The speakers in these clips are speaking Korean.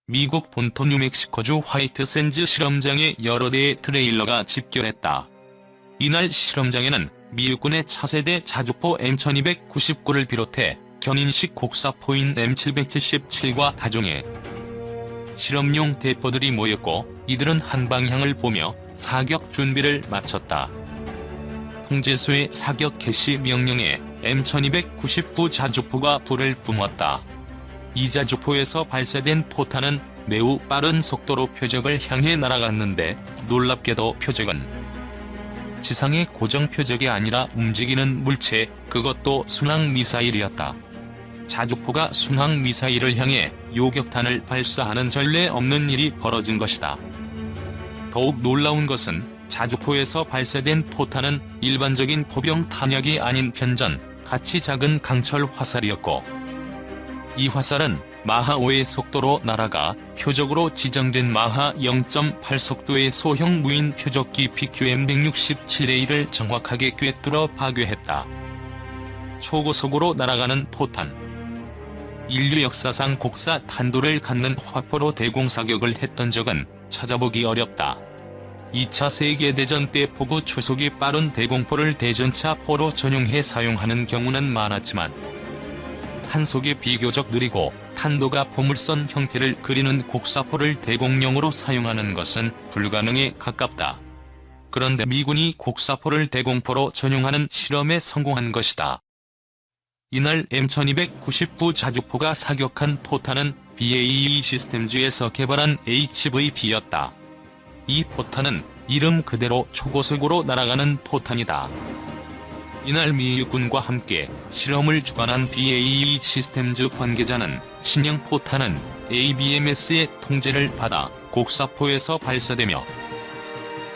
미국 본토 뉴멕시코주 화이트 샌즈 실험장에 여러 대의 트레일러가 집결했다. 이날 실험장에는 미 육군의 차세대 자주포 M1299를 비롯해 견인식 곡사포인 M777과 다종의 실험용 대포들이 모였고, 이들은 한 방향을 보며 사격 준비를 마쳤다. 통제소의 사격 개시 명령에 M1299 자주포가 불을 뿜었다. 이 자주포에서 발사된 포탄은 매우 빠른 속도로 표적을 향해 날아갔는데, 놀랍게도 표적은 지상의 고정 표적이 아니라 움직이는 물체, 그것도 순항미사일이었다. 자주포가 순항미사일을 향해 요격탄을 발사하는 전례 없는 일이 벌어진 것이다. 더욱 놀라운 것은 자주포에서 발사된 포탄은 일반적인 포병 탄약이 아닌 편전, 가치 작은 강철 화살이었고, 이 화살은 마하 5의 속도로 날아가 표적으로 지정된 마하 0.8 속도의 소형 무인 표적기 PQM-167A를 정확하게 꿰뚫어 파괴했다. 초고속으로 날아가는 포탄. 인류 역사상 곡사 탄도를 갖는 화포로 대공사격을 했던 적은 찾아보기 어렵다. 2차 세계대전 때 포구 초속이 빠른 대공포를 대전차 포로 전용해 사용하는 경우는 많았지만, 탄속이 비교적 느리고 탄도가 포물선 형태를 그리는 곡사포를 대공용으로 사용하는 것은 불가능에 가깝다. 그런데 미군이 곡사포를 대공포로 전용하는 실험에 성공한 것이다. 이날 M1299 자주포가 사격한 포탄은 BAE 시스템즈에서 개발한 HVP였다. 이 포탄은 이름 그대로 초고속으로 날아가는 포탄이다. 이날 미 육군과 함께 실험을 주관한 BAE 시스템즈 관계자는 신형 포탄은 ABMS의 통제를 받아 곡사포에서 발사되며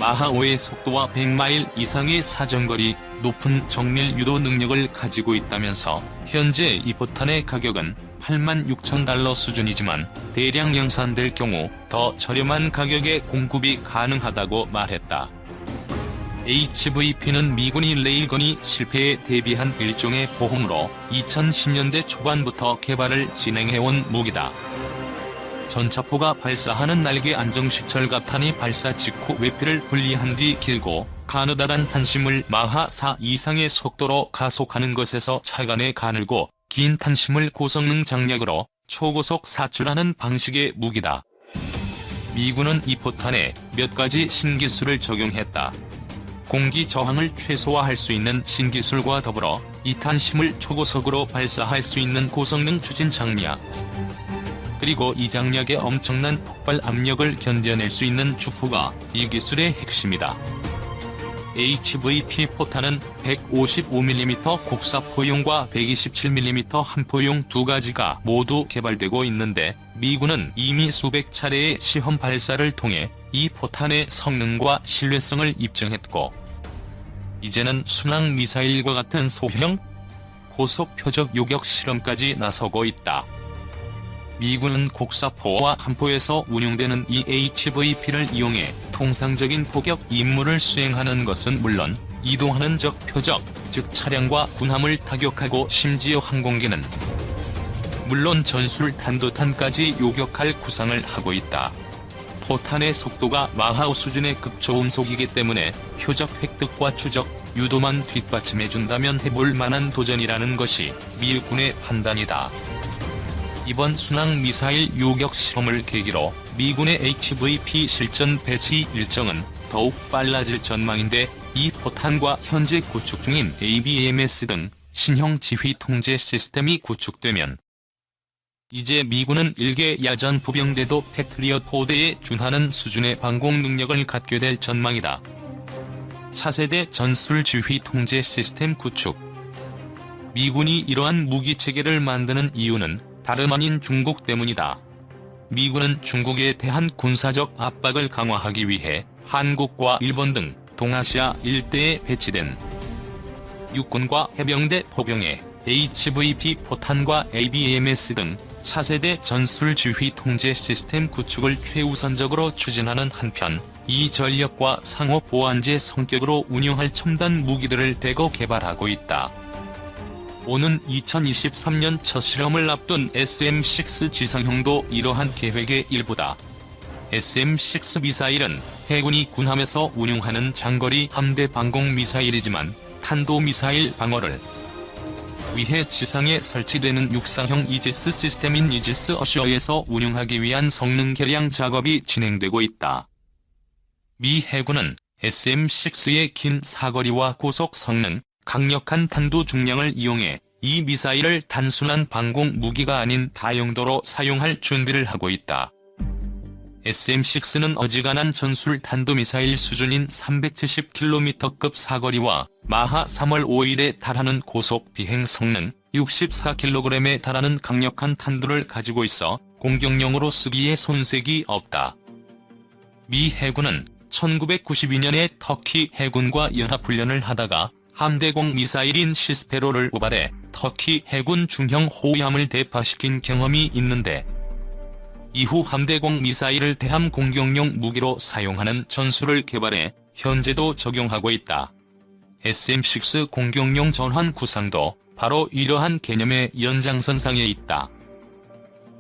마하 5의 속도와 100마일 이상의 사정거리, 높은 정밀 유도 능력을 가지고 있다면서, 현재 이 포탄의 가격은 $86,000 수준이지만 대량 양산될 경우 더 저렴한 가격에 공급이 가능하다고 말했다. HVP는 미군이 레일건이 실패에 대비한 일종의 보험으로 2010년대 초반부터 개발을 진행해온 무기다. 전차포가 발사하는 날개 안정식 절갑탄이 발사 직후 외피를 분리한 뒤 길고 가느다란 탄심을 마하 4 이상의 속도로 가속하는 것에서 차간에 가늘고 긴 탄심을 고성능 장약으로 초고속 사출하는 방식의 무기다. 미군은 이 포탄에 몇 가지 신기술을 적용했다. 공기 저항을 최소화할 수 있는 신기술과 더불어 이 탄심을 초고속으로 발사할 수 있는 고성능 추진 장약, 그리고 이 장약의 엄청난 폭발 압력을 견뎌낼 수 있는 주포가 이 기술의 핵심이다. HVP 포탄은 155mm 곡사포용과 127mm 한포용 두 가지가 모두 개발되고 있는데, 미군은 이미 수백 차례의 시험 발사를 통해 이 포탄의 성능과 신뢰성을 입증했고, 이제는 순항미사일과 같은 소형, 고속 표적 요격 실험까지 나서고 있다. 미군은 곡사포와 한포에서 운용되는 이 HVP를 이용해 통상적인 포격 임무를 수행하는 것은 물론, 이동하는 적 표적, 즉 차량과 군함을 타격하고 심지어 항공기는 물론 전술 탄도탄까지 요격할 구상을 하고 있다. 포탄의 속도가 마하 5 수준의 극초음속이기 때문에 표적 획득과 추적, 유도만 뒷받침해준다면 해볼 만한 도전이라는 것이 미 육군의 판단이다. 이번 순항미사일 요격 실험을 계기로 미군의 HVP 실전 배치 일정은 더욱 빨라질 전망인데, 이 포탄과 현재 구축 중인 ABMS 등 신형 지휘 통제 시스템이 구축되면 이제 미군은 일개 야전 부병대도 패트리엇 포대에 준하는 수준의 방공 능력을 갖게 될 전망이다. 차세대 전술 지휘 통제 시스템 구축. 미군이 이러한 무기체계를 만드는 이유는 다름 아닌 중국 때문이다. 미군은 중국에 대한 군사적 압박을 강화하기 위해 한국과 일본 등 동아시아 일대에 배치된 육군과 해병대 포병에 HVP 포탄과 ABMS 등 차세대 전술 지휘 통제 시스템 구축을 최우선적으로 추진하는 한편, 이 전력과 상호 보완제 성격으로 운용할 첨단 무기들을 대거 개발하고 있다. 오는 2023년 첫 실험을 앞둔 SM-6 지상형도 이러한 계획의 일부다. SM-6 미사일은 해군이 군함에서 운용하는 장거리 함대 방공 미사일이지만 탄도미사일 방어를 위해 지상에 설치되는 육상형 이지스 시스템인 이지스 어셔에서 운용하기 위한 성능 개량 작업이 진행되고 있다. 미 해군은 SM-6의 긴 사거리와 고속 성능, 강력한 탄두 중량을 이용해 이 미사일을 단순한 방공 무기가 아닌 다용도로 사용할 준비를 하고 있다. SM-6는 어지간한 전술 탄도미사일 수준인 370km급 사거리와 마하 3월 5일에 달하는 고속 비행 성능, 64kg에 달하는 강력한 탄두를 가지고 있어 공격용으로 쓰기에 손색이 없다. 미 해군은 1992년에 터키 해군과 연합훈련을 하다가 함대공 미사일인 시스페로를 고발해 터키 해군 중형 호위함을 대파시킨 경험이 있는데, 이후 함대공 미사일을 대함 공격용 무기로 사용하는 전술을 개발해 현재도 적용하고 있다. SM-6 공격용 전환 구상도 바로 이러한 개념의 연장선상에 있다.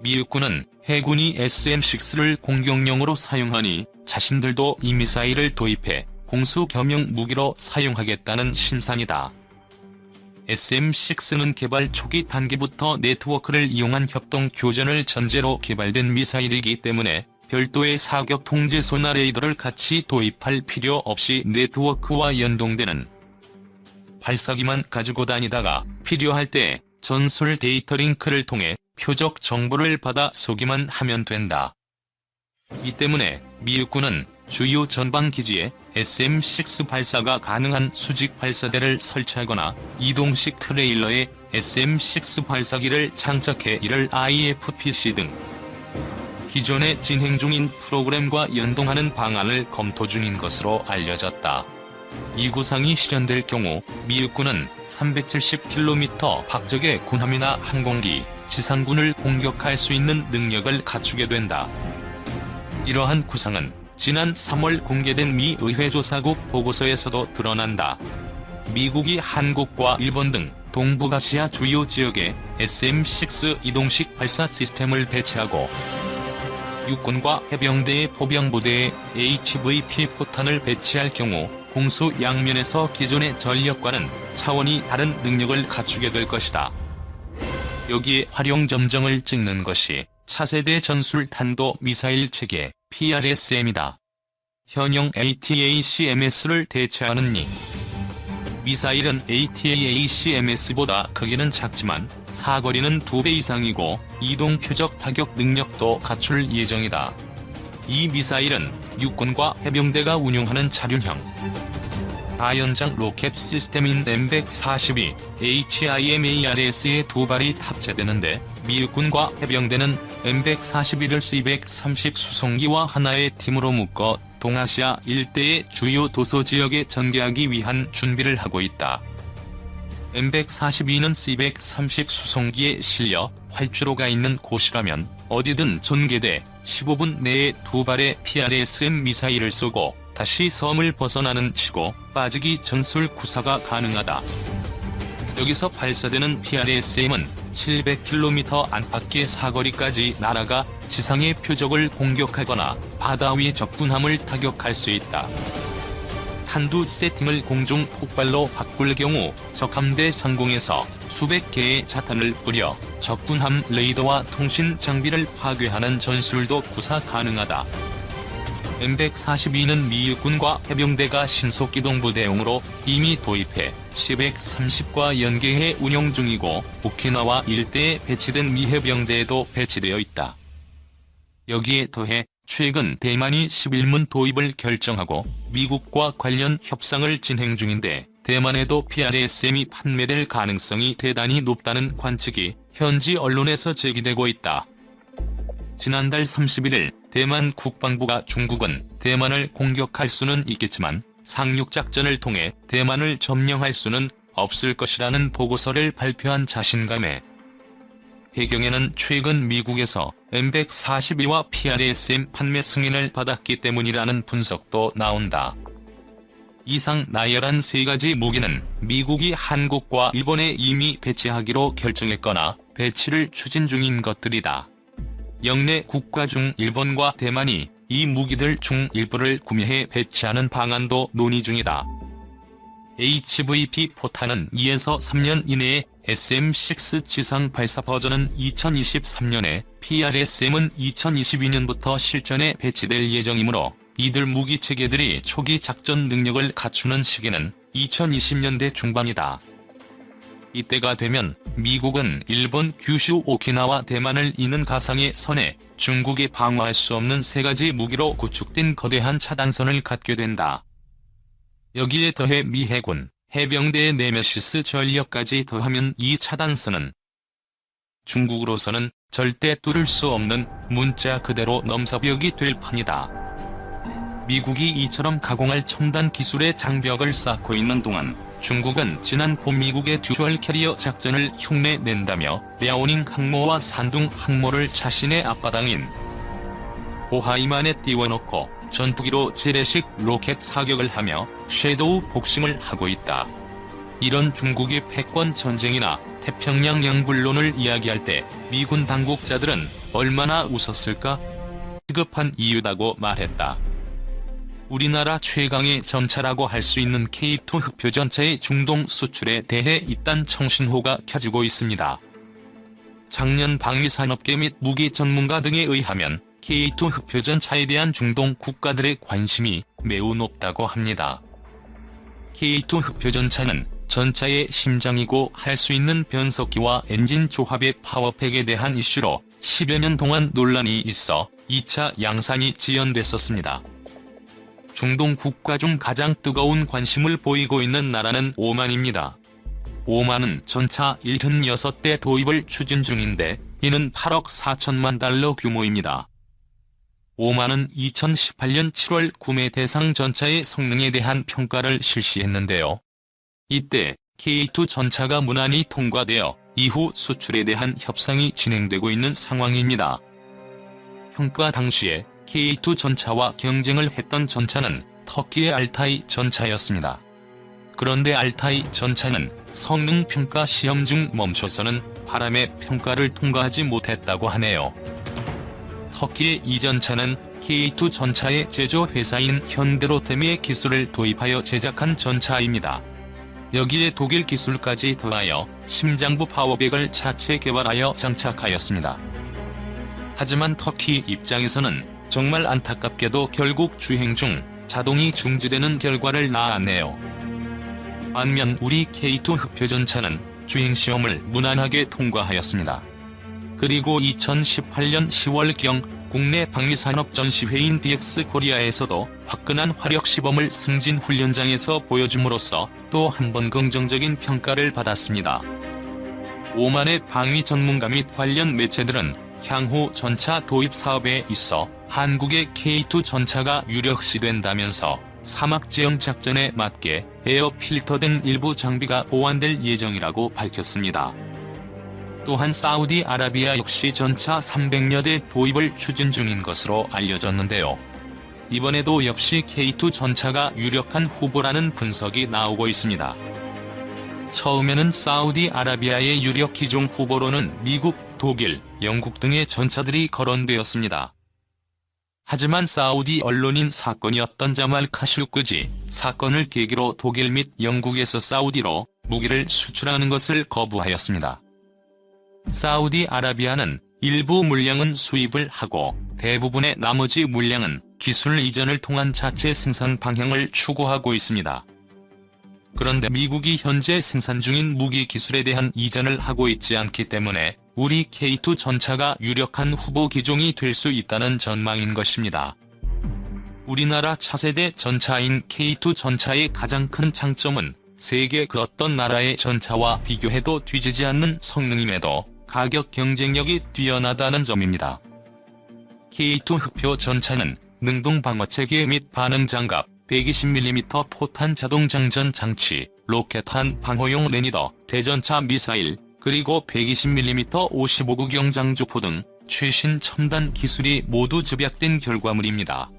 미 육군은 해군이 SM-6를 공격용으로 사용하니 자신들도 이 미사일을 도입해 공수 겸용 무기로 사용하겠다는 심산이다. SM-6는 개발 초기 단계부터 네트워크를 이용한 협동 교전을 전제로 개발된 미사일이기 때문에 별도의 사격 통제 소나 레이더를 같이 도입할 필요 없이 네트워크와 연동되는 발사기만 가지고 다니다가 필요할 때 전술 데이터 링크를 통해 표적 정보를 받아 쏘기만 하면 된다. 이 때문에 미 육군은 주요 전방기지에 SM-6 발사가 가능한 수직 발사대를 설치하거나 이동식 트레일러에 SM-6 발사기를 장착해 이를 IFPC 등 기존에 진행 중인 프로그램과 연동하는 방안을 검토 중인 것으로 알려졌다. 이 구상이 실현될 경우 미 육군은 370km 박적의 군함이나 항공기, 지상군을 공격할 수 있는 능력을 갖추게 된다. 이러한 구상은 지난 3월 공개된 미 의회조사국 보고서에서도 드러난다. 미국이 한국과 일본 등 동북아시아 주요 지역에 SM-6 이동식 발사 시스템을 배치하고 육군과 해병대의 포병부대에 HVP 포탄을 배치할 경우 공수 양면에서 기존의 전력과는 차원이 다른 능력을 갖추게 될 것이다. 여기에 활용 점정을 찍는 것이 차세대 전술 탄도 미사일 체계 PRSM이다. 현형 ATACMS를 대체하는 이 미사일은 ATACMS보다 크기는 작지만 사거리는 2배 이상이고 이동 표적 타격 능력도 갖출 예정이다. 이 미사일은 육군과 해병대가 운용하는 자륜형 다연장 로켓 시스템인 M142, HIMARS의 두 발이 탑재되는데 미 육군과 해병대는 M141을 C-130 수송기와 하나의 팀으로 묶어 동아시아 일대의 주요 도서 지역에 전개하기 위한 준비를 하고 있다. M142는 C-130 수송기에 실려 활주로가 있는 곳이라면 어디든 전개돼 15분 내에 두 발의 PRSM 미사일을 쏘고 다시 섬을 벗어나는 치고 빠지기 전술 구사가 가능하다. 여기서 발사되는 PRSM은 700km 안팎의 사거리까지 날아가 지상의 표적을 공격하거나 바다 위 적군함을 타격할 수 있다. 탄두 세팅을 공중 폭발로 바꿀 경우 적함대 상공에서 수백 개의 자탄을 뿌려 적군함 레이더와 통신 장비를 파괴하는 전술도 구사 가능하다. M142는 미 육군과 해병대가 신속기동부 대용으로 이미 도입해 C-130과 연계해 운용 중이고 오키나와 일대에 배치된 미 해병대에도 배치되어 있다. 여기에 더해 최근 대만이 11문 도입을 결정하고 미국과 관련 협상을 진행 중인데 대만에도 PRSM이 판매될 가능성이 대단히 높다는 관측이 현지 언론에서 제기되고 있다. 지난달 31일 대만 국방부가 중국은 대만을 공격할 수는 있겠지만 상륙작전을 통해 대만을 점령할 수는 없을 것이라는 보고서를 발표한 자신감에 배경에는 최근 미국에서 M142와 PRSM 판매 승인을 받았기 때문이라는 분석도 나온다. 이상 나열한 세 가지 무기는 미국이 한국과 일본에 이미 배치하기로 결정했거나 배치를 추진 중인 것들이다. 영내 국가 중 일본과 대만이 이 무기들 중 일부를 구매해 배치하는 방안도 논의 중이다. HVP 포탄은 2에서 3년 이내에 SM-6 지상 발사 버전은 2023년에 PRSM은 2022년부터 실전에 배치될 예정이므로 이들 무기 체계들이 초기 작전 능력을 갖추는 시기는 2020년대 중반이다. 이때가 되면 미국은 일본, 규슈, 오키나와 대만을 잇는 가상의 선에 중국이 방어할 수 없는 세 가지 무기로 구축된 거대한 차단선을 갖게 된다. 여기에 더해 미 해군, 해병대의 네메시스 전력까지 더하면 이 차단선은 중국으로서는 절대 뚫을 수 없는 문자 그대로 넘사벽이 될 판이다. 미국이 이처럼 가공할 첨단 기술의 장벽을 쌓고 있는 동안 중국은 지난 봄 미국의 듀얼 캐리어 작전을 흉내낸다며 랴오닝 항모와 산둥 항모를 자신의 앞바당인 보하이만에 띄워놓고 전투기로 재래식 로켓 사격을 하며 섀도우 복싱을 하고 있다. 이런 중국의 패권 전쟁이나 태평양 양불론을 이야기할 때 미군 당국자들은 얼마나 웃었을까? 시급한 이유다고 말했다. 우리나라 최강의 전차라고 할 수 있는 K2 흑표전차의 중동 수출에 대해 잇단 청신호가 켜지고 있습니다. 작년 방위산업계 및 무기 전문가 등에 의하면 K2 흑표전차에 대한 중동 국가들의 관심이 매우 높다고 합니다. K2 흑표전차는 전차의 심장이고 할 수 있는 변속기와 엔진 조합의 파워팩에 대한 이슈로 10여 년 동안 논란이 있어 2차 양산이 지연됐었습니다. 중동 국가 중 가장 뜨거운 관심을 보이고 있는 나라는 오만입니다. 오만은 전차 76대 도입을 추진 중인데 이는 8억 4천만 달러 규모입니다. 오만은 2018년 7월 구매 대상 전차의 성능에 대한 평가를 실시했는데요. 이때 K2 전차가 무난히 통과되어 이후 수출에 대한 협상이 진행되고 있는 상황입니다. 평가 당시에 K2 전차와 경쟁을 했던 전차는 터키의 알타이 전차였습니다. 그런데 알타이 전차는 성능 평가 시험 중 멈춰서는 바람의 평가를 통과하지 못했다고 하네요. 터키의 이 전차는 K2 전차의 제조 회사인 현대로템의 기술을 도입하여 제작한 전차입니다. 여기에 독일 기술까지 더하여 심장부 파워백을 자체 개발하여 장착하였습니다. 하지만 터키 입장에서는 정말 안타깝게도 결국 주행 중 자동이 중지되는 결과를 낳았네요. 반면 우리 K2 흑표전차는 주행시험을 무난하게 통과하였습니다. 그리고 2018년 10월경 국내 방위산업 전시회인 DX 코리아에서도 화끈한 화력 시범을 승진 훈련장에서 보여줌으로써 또 한 번 긍정적인 평가를 받았습니다. 오만의 방위 전문가 및 관련 매체들은 향후 전차 도입 사업에 있어 한국의 K2 전차가 유력시된다면서 사막지형 작전에 맞게 에어 필터 등 일부 장비가 보완될 예정이라고 밝혔습니다. 또한 사우디아라비아 역시 전차 300여 대 도입을 추진 중인 것으로 알려졌는데요. 이번에도 역시 K2 전차가 유력한 후보라는 분석이 나오고 있습니다. 처음에는 사우디아라비아의 유력 기종 후보로는 미국, 독일, 영국 등의 전차들이 거론되었습니다. 하지만 사우디 언론인 사건이었던 자말 카슈크지 사건을 계기로 독일 및 영국에서 사우디로 무기를 수출하는 것을 거부하였습니다. 사우디아라비아는 일부 물량은 수입을 하고 대부분의 나머지 물량은 기술 이전을 통한 자체 생산 방향을 추구하고 있습니다. 그런데 미국이 현재 생산 중인 무기 기술에 대한 이전을 하고 있지 않기 때문에 우리 K2 전차가 유력한 후보 기종이 될 수 있다는 전망인 것입니다. 우리나라 차세대 전차인 K2 전차의 가장 큰 장점은 세계 그 어떤 나라의 전차와 비교해도 뒤지지 않는 성능임에도 가격 경쟁력이 뛰어나다는 점입니다. K2 흑표 전차는 능동 방어체계 및 반응장갑, 120mm 포탄 자동장전 장치, 로켓탄 방호용 레니더, 대전차 미사일, 그리고 120mm 55구경 장주포 등 최신 첨단 기술이 모두 집약된 결과물입니다.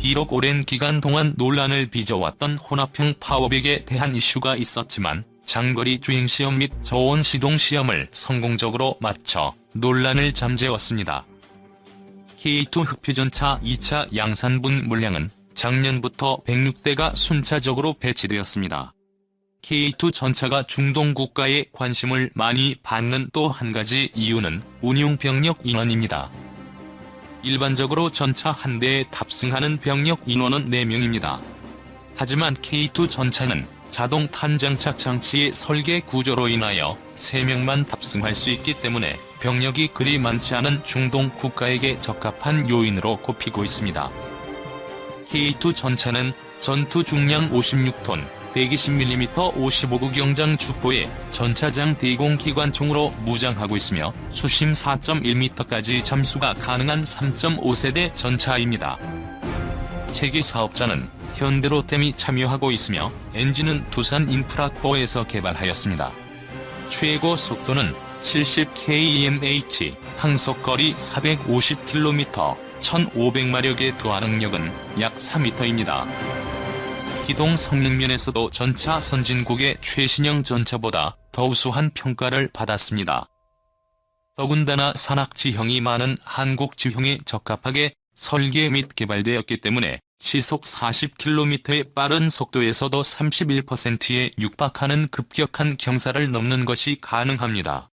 비록 오랜 기간 동안 논란을 빚어왔던 혼합형 파워백에 대한 이슈가 있었지만 장거리 주행시험 및 저온 시동 시험을 성공적으로 마쳐 논란을 잠재웠습니다. K2 흑표전차 2차 양산분 물량은 작년부터 106대가 순차적으로 배치되었습니다. K2 전차가 중동 국가의 관심을 많이 받는 또 한 가지 이유는 운용 병력 인원입니다. 일반적으로 전차 한 대에 탑승하는 병력 인원은 4명입니다. 하지만 K2 전차는 자동 탄장착 장치의 설계 구조로 인하여 3명만 탑승할 수 있기 때문에 병력이 그리 많지 않은 중동 국가에게 적합한 요인으로 꼽히고 있습니다. K2 전차는 전투 중량 56톤, 120mm 55구 경장 주포의 전차장 대공기관총으로 무장하고 있으며 수심 4.1m까지 잠수가 가능한 3.5세대 전차입니다. 체계 사업자는 현대로템이 참여하고 있으며 엔진은 두산 인프라코어에서 개발하였습니다. 최고 속도는 70km/h, 항속거리 450km, 1500마력의 도하능력은 약 4m입니다. 기동 성능면에서도 전차 선진국의 최신형 전차보다 더 우수한 평가를 받았습니다. 더군다나 산악지형이 많은 한국 지형에 적합하게 설계 및 개발되었기 때문에 시속 40km의 빠른 속도에서도 31%에 육박하는 급격한 경사를 넘는 것이 가능합니다.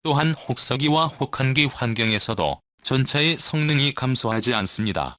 또한 혹서기와 혹한기 환경에서도 전차의 성능이 감소하지 않습니다.